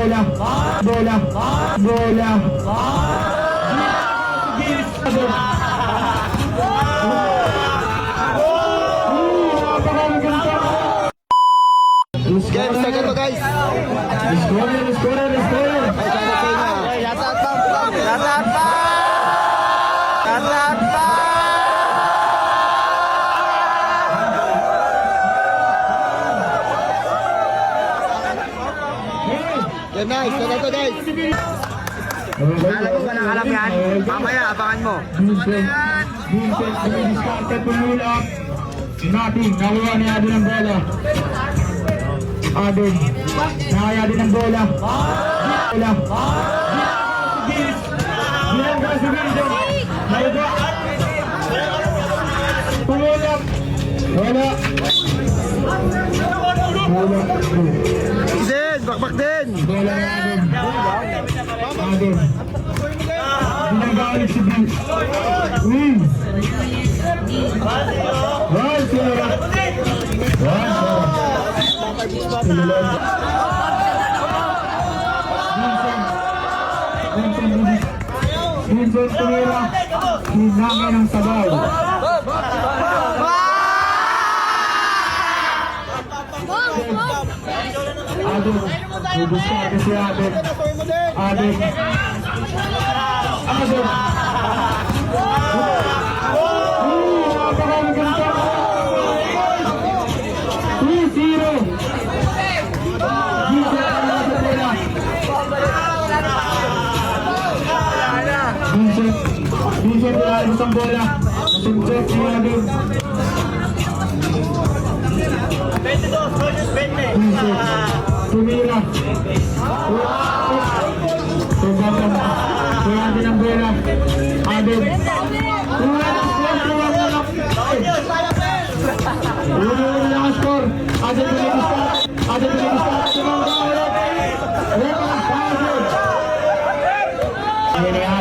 bola. Bola. Bola. Game, start na to guys. Scorer. Ay, shoutout sa inyo. Shoutout pa! Game nice, start na to guys. Alam mo ba nakalam yan? Mamaya, abangan mo. Vincent, dumidiskarte, pumulak. Nothing, nakuha ni Adin ang bola. Adin, nakaya din ang bola. Bola. Binangga si Vincent. Naiba. Pumulak. Bola. Bola. Din, bakbak din. Bola ni Adin. Adin. Binangga ulit si Vincent. Win. One, Sierra. Vincent tumira. Hinangin ng sabaw. Adin. Bubuskate si Adin. Adin. Adin. Napakaganda. 3-0. Vincent nilalabas ang bola. Suntok si Adin. Vincent tumira. Tubakan si Adin ang bola. Adin. Ulo lang ang score. Adin pinag-start. Adin pinag-start.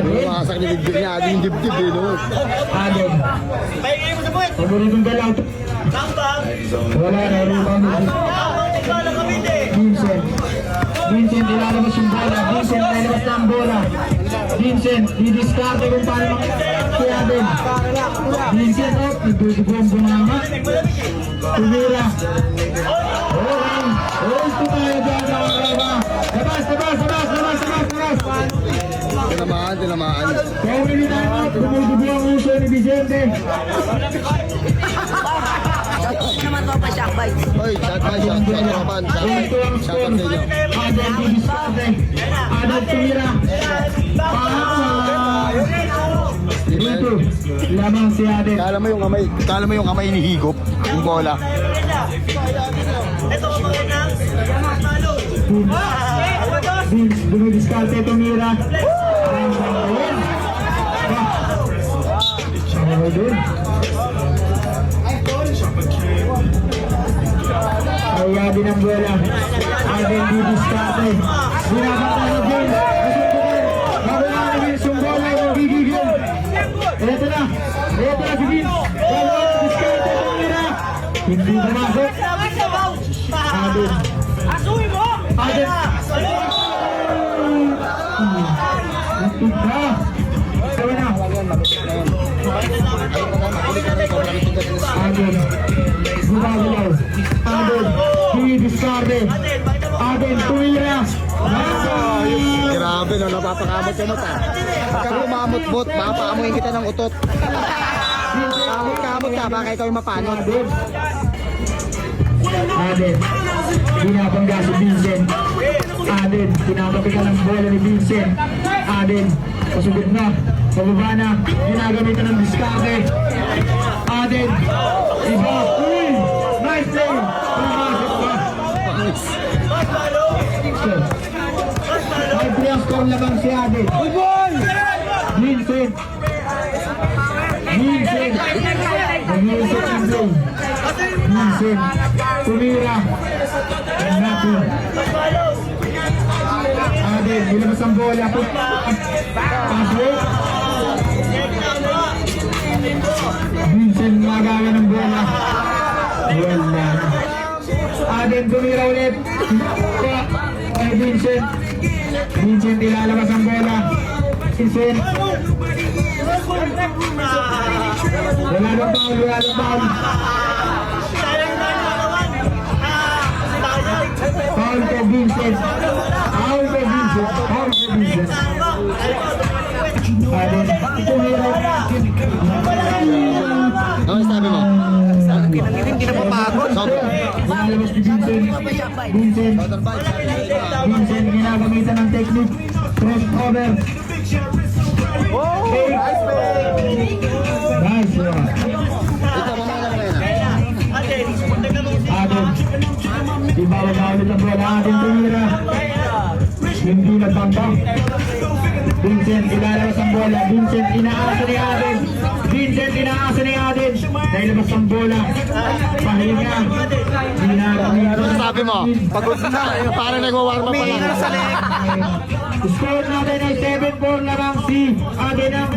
Makasak ni dibdib niya, Adin yung dibdib eh, no? Adin. Paboritong galaw. Wala na, rebound. Vincent. Vincent, ilalabas yung bola. Vincent, ilalabas na ang bola. Vincent, didiskarte kung paano si Adin. Vincent, nagdudugombo naman. Tumira. Okay. Ito tayo dyan. Labas. Tinamaan. Kaya ulit tayo, dumudugo ang uso ni Vicente. Naman to pa siya, bye. Hoy, shout out kapan. Ito ang Shout out score. sa inyo. Adel didiskarte. Adel tumira. Dito, lamang si Adel. Kala mo yung kamay ni Higop, yung bola. Dumidiskarte tumira. Kaya din ang bola. Adel didiskarte. Binabata na din. Mabala na din yung bola. Gigigil. Ito na si Vince. Diskarte tumira. Hindi pumasok. Adel. Adel. Tigda. Sabi na. Adel. Gumagalaw. Adel. Didiskarte. Adel. Tumira. Grabe no, napapakamot ka mata. Pagka kumamot-bot, papaamuin kita ng utot. Kamot ka, baka ikaw yung mapanot. Adel. Binabangga si Vincent. Adel. Pinapapika ng bola ni Vincent. Adel. Pasugod na. Pababa na. Ginagamitan ng diskarte. Adel. Iba. Uy! Nice play! Pumasok pa. May pre-score labang si Adel. Vincent. Vincent ang play. Vincent. Tumira. And nothing. Adel. Ilabas ang bola. Password. Vincent magawa ng bola. Wala. Adel tumira ulit. Kay Vincent. Vincent ilalabas ang bola. Vincent. Wala nang foul, wala nang foul. Foul kay Vincent. Foul kay Vincent. Foul kay Vincent. Aden, tumira. Ano sabi mo? Hindi na papagod. Ilalabas ni Vincent. Vincent. Vincent ginagamitan ng technique. Crossover. Nice. Ito, mamaya na yan. Aden. Ibawag na ulit ang bola. Aden tumira. Hindi nagbangbang. Vincent ilalabas ang bola. Vincent inaasa ni Aden. Vincent inaasa ni Aden. Nailabas ang bola. Pahinga. Ano sabi mo? Pagod na. Parang nagwawarm up pa lang. Score natin ay 7-4 lamang si Aden ang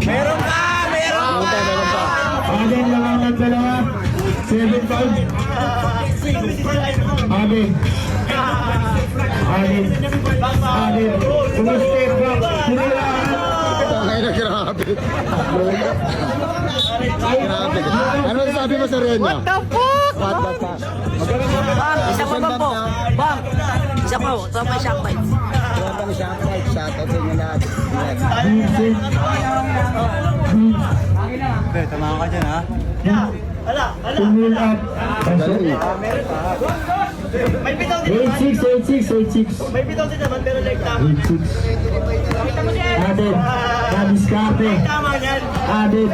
Meron ka! Meron! Meron pa. Aden lamang nagdalawa. 7-5. Aden. Aden. Aden. Tumistep back. Sinilaan. Ay, grabe. Grabe. Ano sabi mo sa Reno? What the fuck? What the fuck? Bang, isa pa ba po? Bang, isa pa po. Ito may shock bites. Wala pa siya fight. Shoutout sa inyo lahat. Vincent. Tama ka dyan, ha? Tumil up. Galing. 8-6. May bitaw din naman, pero like tama. 8-6. Aden. Nadiskarte. Tama yan. Aden.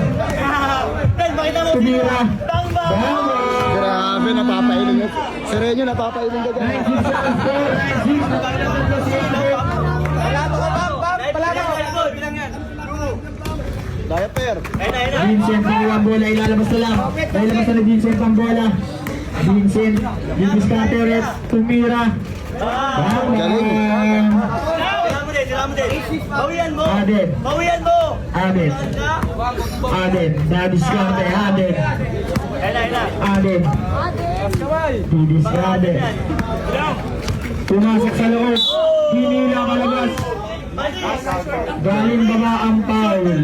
Ben, makita mo. Tumira. Tama! Bama. Grabe, napapailing yun. Si Reno, napapailing ka dyan. 9-6 ang score. 9-6. Palado ka, Bam! Bam! Palado ka! Bilang yan. Diaper. Vincent ang bola, ilalabas na lang. Ilalabas na ni Vincent ang bola. Vincent, didiskarte ulit. Tumira. Bama. Sila mo din. Bawian mo! Aden. Bawian mo! Aden. Aden. Nadiskarte. Aden. Aden. Didiskarte. Pumasok sa loob. Hinila kalabas. Galing baba ang foul.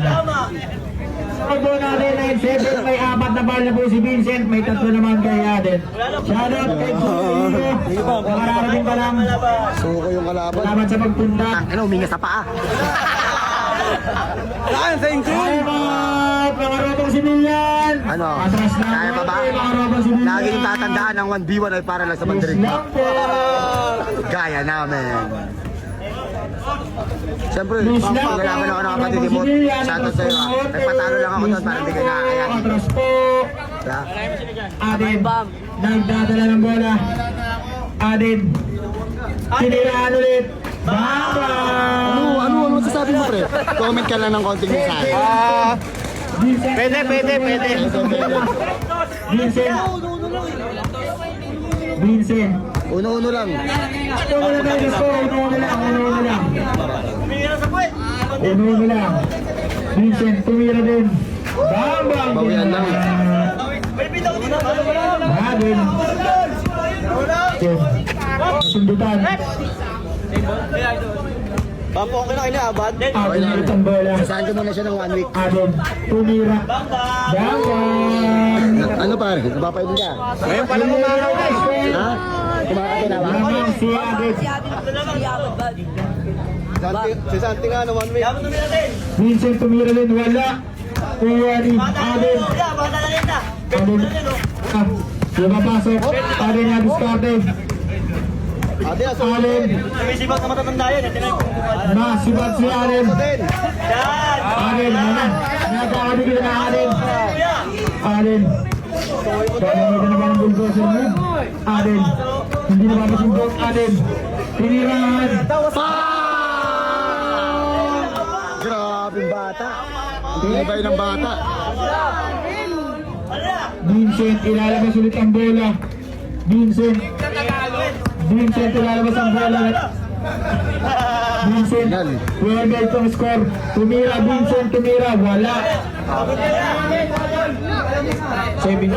Pagbo natin 9-7, may 4 na ball na po si Vincent, may 3 naman kay Aden. Shoutout kay Kuya. Nakararating pa lang. Suko yung kalaban. Salamat sa pagpunta. Ano, uminga sa paa. Thank you! Salamat! Mga robong sibilyan! Ano? Atras na Kaya pa ba? mga robong sibilyan! Lagi yung tatandaan ng 1v1 ay para lang sa bandirig mo. Lang po! Gaya namin. Siyempre, Please lang kailangan ako ng kapatid mo. Shoutout sa'yo ha. Nagpatalo lang ako doon para hindi ka nakakayan. Atras po! Ha? Aden, nagdadala ng bola. Aden, siniraan ulit. Baba! Ano masasabi mo, pre? Comment ka lang ng konting mensahe. Vincent, Pwede. Vincent. Vincent. Uno-uno lang. Uno na lang. Tumira sa puwet! Uno lang. Vincent, tumira din. Bambang! Bawian lang. May bitaw din naman! Aden. Sundutan. Bampo, okay na kayo na, Abad? Aden ulit ang bola. Sasaan ko muna siya ng 1 week. Aden, tumira. Bambang! Ano pare? Napapailing ka? Ngayon pala kumakaw na eh! Ha? Kumakatay na ba? Lamang si Aden. Si Santi nga ng 1 week. Dapat tumira din! Vincent tumira din. Wala. Kuha ni Aden. Bata na rin na! Aden. Lumapasok. Aden na diskarte. Aden. May sibat na matatanda yan. Masibat si Aden. Yan! Aden. Nakakabig na Aden. Kuya! Aden. Gagamitan na ba ng bulldozer mo? Aden. Hindi na mapasundok. Aden. Tinirahan. Grabe yung bata. Ibay ng bata. Vincent, ilalabas ulit ang bola. Vincent. Vincent, ilalabas ang bola. Vincent, Yan. 12 itong score. Tumira, Vincent, tumira. Wala. 7.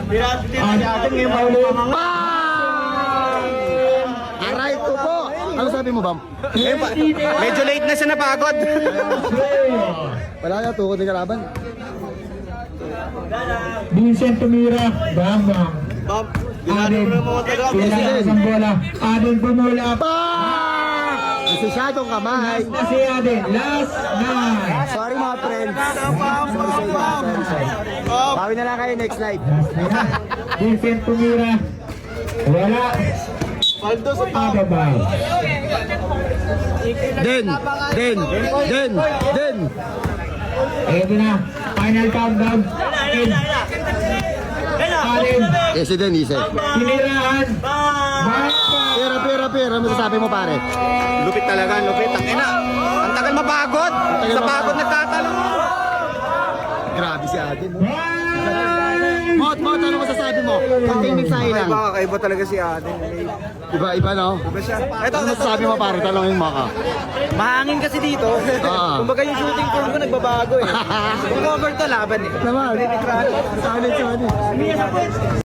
Tira Aden ngayon pa ulit. Ano sabi mo, Bam? Medyo late na siya napagod. Wala na, tukod ng kalaban. Vincent tumira. Bam, bam. Aden. Kailangan isang bola. Aden pumula. Nasisyadong kamay. Last na si Aden. Last na. Sorry mga friends. Bawi na lang kayo next night. Vincent tumira. Wala. Ababaw. Den. Ito na. Final countdown. Aden. Ese Den, ese. Tinirahan. Pera. Ano masasabi mo, pare? Lupit talaga, lupit. Ang ina. Ang tagal mapagod. Sa pagod nagtatalong. Grabe si Aden. Mot, ano masasabi mo? Pag-timing sa ilang. Kakaiba talaga si Aden. Iba, no? Iba siya. Ano masasabi mo, pare? Talongin mo ka. Mahangin kasi dito. Kumbaga yung shooting form ko nagbabago eh. Kung over to laban eh. Naman. Solid.